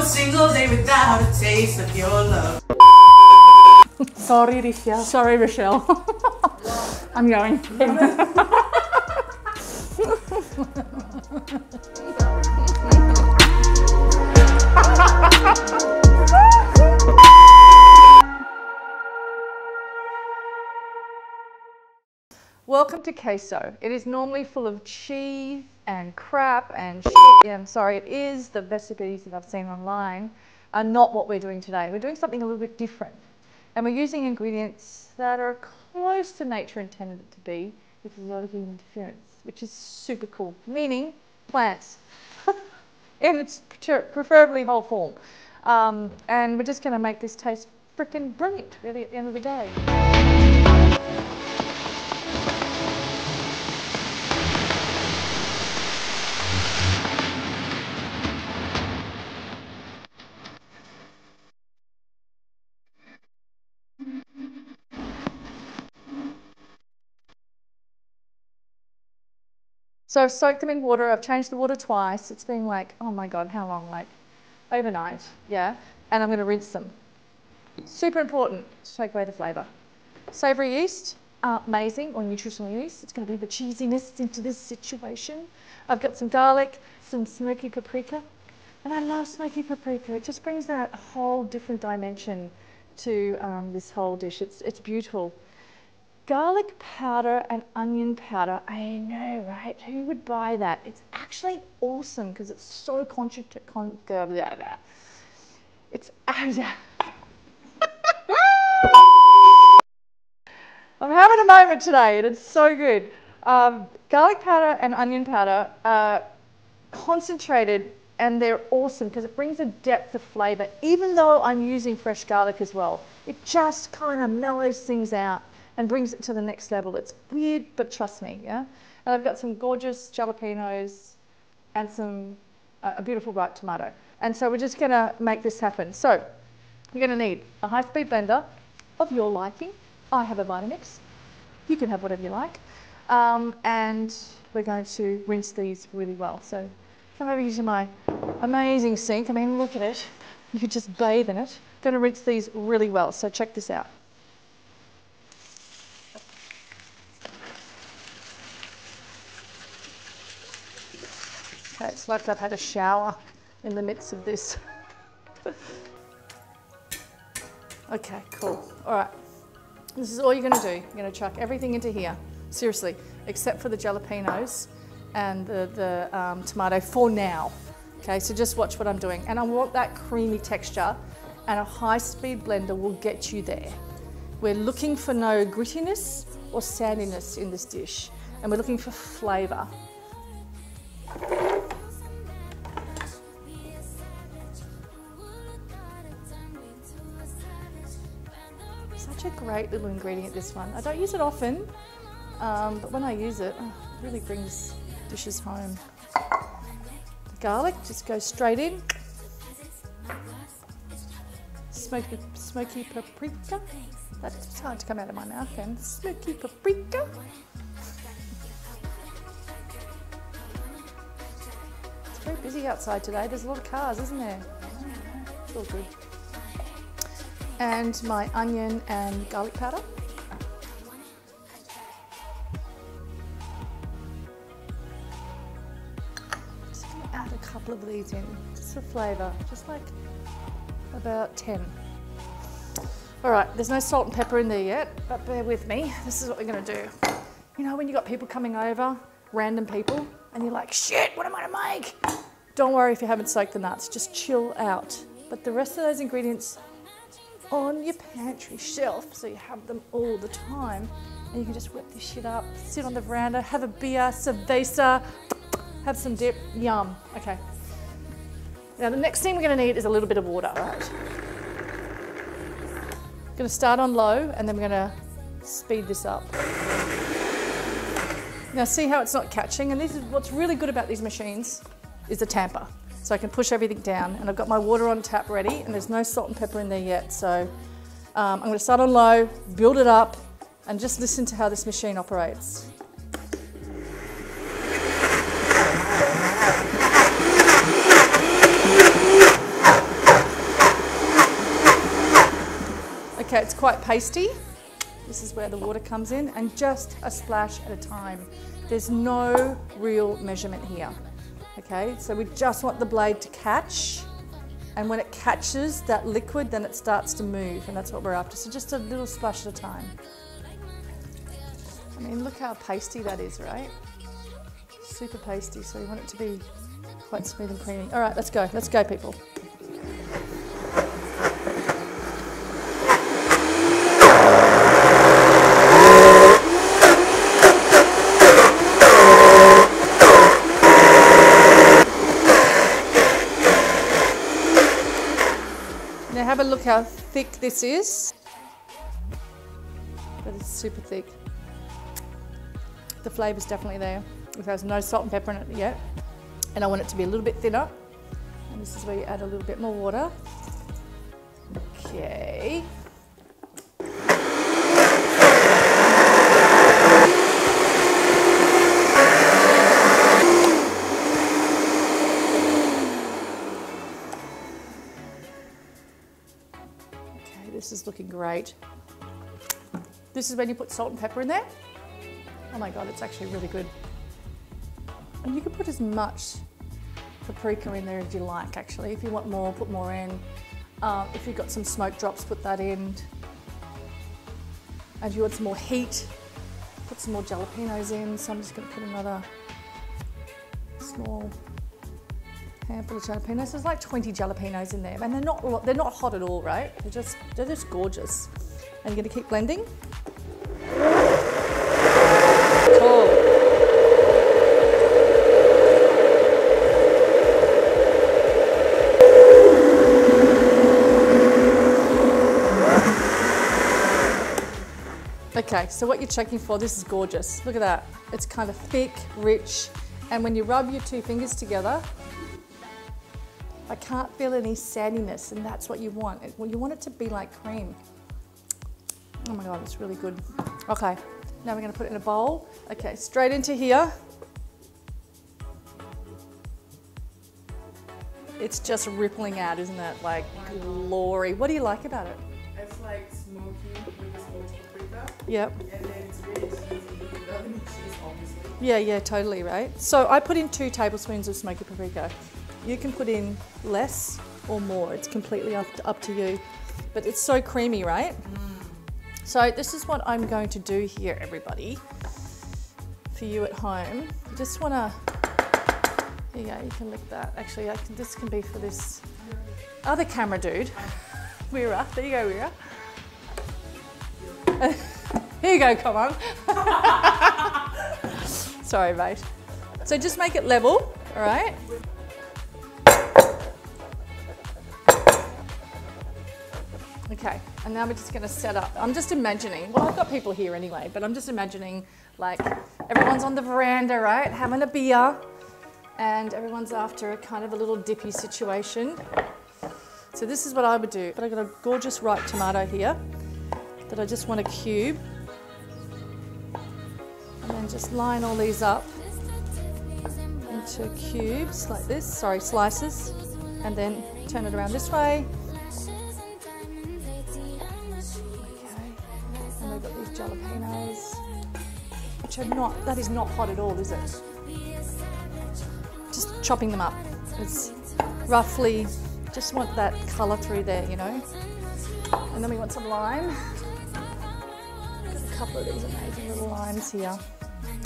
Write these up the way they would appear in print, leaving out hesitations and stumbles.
a single day without a taste of your love. Sorry, Rochelle. Sorry, Rochelle. I'm going. Welcome to Queso. It is normally full of cheese and crap and shit. Yeah, I'm sorry, it is. The recipes that I've seen online are not what we're doing today. We're doing something a little bit different. And we're using ingredients that are close to nature intended it to be, with a lot of human interference, which is super cool. Meaning plants. In its preferably whole form. And we're just going to make this taste freaking brilliant, really, at the end of the day. So I've soaked them in water. I've changed the water twice. It's been like, oh my God, how long? Like overnight, yeah? And I'm going to rinse them. Super important to take away the flavour. Savoury yeast, amazing, or nutritional yeast. It's going to be the cheesiness into this situation. I've got some garlic, some smoky paprika. And I love smoky paprika. It just brings that whole different dimension to this whole dish. It's beautiful. Garlic powder and onion powder. I know, right? Who would buy that? It's actually awesome because it's so it's I'm having a moment today and it's so good. Garlic powder and onion powder are concentrated and they're awesome because it brings a depth of flavour, even though I'm using fresh garlic as well. It just kind of mellows things out and brings it to the next level. It's weird, but trust me, yeah? And I've got some gorgeous jalapenos and some a beautiful ripe tomato. And so we're just gonna make this happen. So you're gonna need a high-speed blender of your liking. I have a Vitamix. You can have whatever you like. And we're going to rinse these really well. So come over here to my amazing sink. I mean, look at it. You could just bathe in it. I'm gonna rinse these really well. So check this out. Okay, it's like I've had a shower in the midst of this. Okay, cool. All right. This is all you're going to do. You're going to chuck everything into here. Seriously, except for the jalapenos and the tomato for now. Okay, so just watch what I'm doing. And I want that creamy texture, and a high-speed blender will get you there. We're looking for no grittiness or sandiness in this dish, and we're looking for flavour. Such a great little ingredient, this one. I don't use it often, but when I use it, it really brings dishes home. The garlic just goes straight in. Smoky paprika. That's hard to come out of my mouth then. Smoky paprika. It's very busy outside today. There's a lot of cars, isn't there? It's all good. And my onion and garlic powder. Just going to add a couple of these in, just for flavour, just like about 10. All right, there's no salt and pepper in there yet, but bear with me. This is what we're going to do. You know when you got people coming over, random people, and you're like, shit, what am I going to make? Don't worry if you haven't soaked the nuts, just chill out. But the rest of those ingredients on your pantry shelf, so you have them all the time, and you can just whip this shit up, sit on the veranda, have a beer, cerveza, have some dip, yum. Okay. Now the next thing we're going to need is a little bit of water. All right. I'm going to start on low, and then we're going to speed this up. Now see how it's not catching, and this is what's really good about these machines is the tamper. So I can push everything down, and I've got my water on tap ready, and there's no salt and pepper in there yet. So I'm going to start on low, build it up, and just listen to how this machine operates. quite pasty. This is where the water comes in, and just a splash at a time. There's no real measurement here. Okay, so we just want the blade to catch, and when it catches that liquid, then it starts to move, and that's what we're after. So just a little splash at a time. I mean, look how pasty that is, right? Super pasty, so you want it to be quite smooth and creamy. All right, let's go people. Now have a look how thick this is. That is super thick. The flavour's definitely there. It has no salt and pepper in it yet. And I want it to be a little bit thinner. And this is where you add a little bit more water. Okay. This is looking great. This is when you put salt and pepper in there. Oh my God, it's actually really good. And you can put as much paprika in there as you like, actually. If you want more, put more in. If you've got some smoke drops, put that in. And if you want some more heat, put some more jalapenos in. So I'm just going to put another small handful of jalapenos. There's like 20 jalapenos in there, and they're not hot at all, right? They're just gorgeous. And you're going to keep blending. Cool. Okay, so what you're checking for, this is gorgeous. Look at that. It's kind of thick, rich, and when you rub your two fingers together, I can't feel any sandiness, and that's what you want. You want it to be like cream. Oh my God, it's really good. Okay, now we're going to put it in a bowl. Okay, straight into here. It's just rippling out, isn't it? Like glory. What do you like about it? It's like smoky with the smoked paprika. Yep. And then it's really cheesy. Without any cheese, obviously. Yeah, totally, right? So I put in 2 tablespoons of smoky paprika. You can put in less or more. It's completely up to you. But it's so creamy, right? So this is what I'm going to do here, everybody. For you at home. You just want to... Here you go, you can lick that. Actually, this can be for this other camera dude. Weira. There you go, Weira. Here you go, come on. Sorry, mate. So just make it level, all right? Okay, and now we're just going to set up. I'm just imagining, well, I've got people here anyway, but I'm just imagining like everyone's on the veranda, right, having a beer, and everyone's after a kind of a little dippy situation. So this is what I would do. But I've got a gorgeous ripe tomato here that I just want to cube. And then just line all these up into cubes like this, sorry, slices, and then turn it around this way. Jalapenos, which are not, that is not hot at all, is it? Just chopping them up. It's roughly, just want that colour through there, you know. And then we want some lime. Got a couple of these amazing little limes here.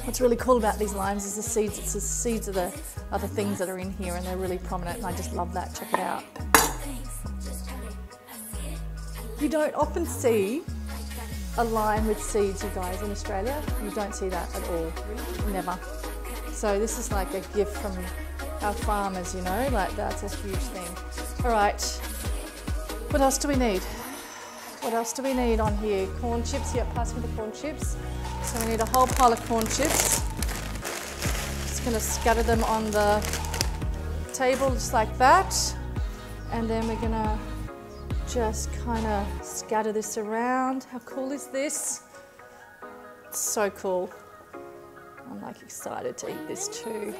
What's really cool about these limes is the seeds. It's the seeds are the things that are in here, and they're really prominent, and I just love that. Check it out. You don't often see a lime with seeds, you guys, in Australia. You don't see that at all, never. So this is like a gift from our farmers, you know, like that's a huge thing. All right, what else do we need? What else do we need on here? Corn chips, yeah, pass me the corn chips. So we need a whole pile of corn chips. Just gonna scatter them on the table just like that. And then we're gonna just kind of scatter this around. How cool is this? It's so cool. I'm like excited to eat this too.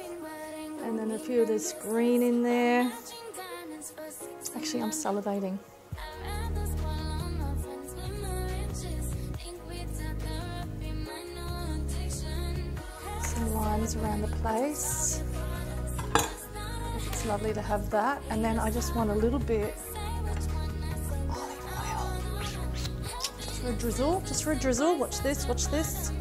And then a few of this green in there. Actually, I'm salivating. some limes around the place. It's lovely to have that. And then I just want a little bit olive oil. Just for a drizzle, just for a drizzle. Watch this, watch this.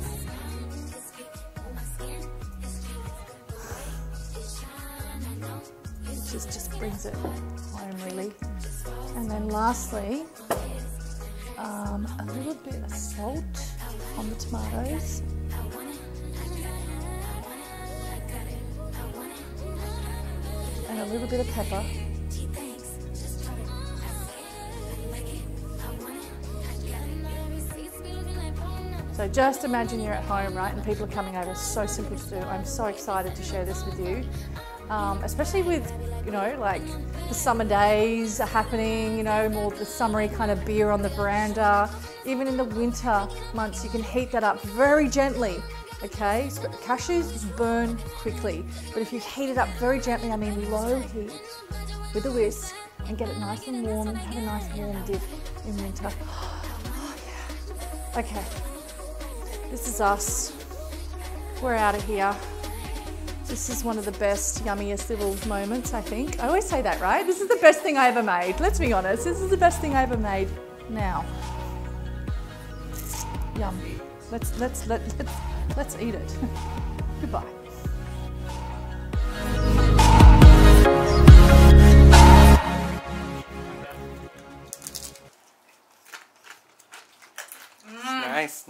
Just brings it home really. And then lastly, a little bit of salt on the tomatoes. And a little bit of pepper. So just imagine you're at home, right, and people are coming over. It's so simple to do. I'm so excited to share this with you, especially with, you know, like the summer days are happening, you know, more the summery kind of beer on the veranda. Even in the winter months, you can heat that up very gently, okay? So cashews burn quickly, but if you heat it up very gently, I mean low heat, with a whisk, and get it nice and warm, have a nice warm dip in winter. Oh, yeah. Okay, this is us. We're out of here. This is one of the best, yummiest little moments, I think. I always say that, right? This is the best thing I ever made. Let's be honest. This is the best thing I ever made. Now, yum. Let's eat it. Goodbye. Nice.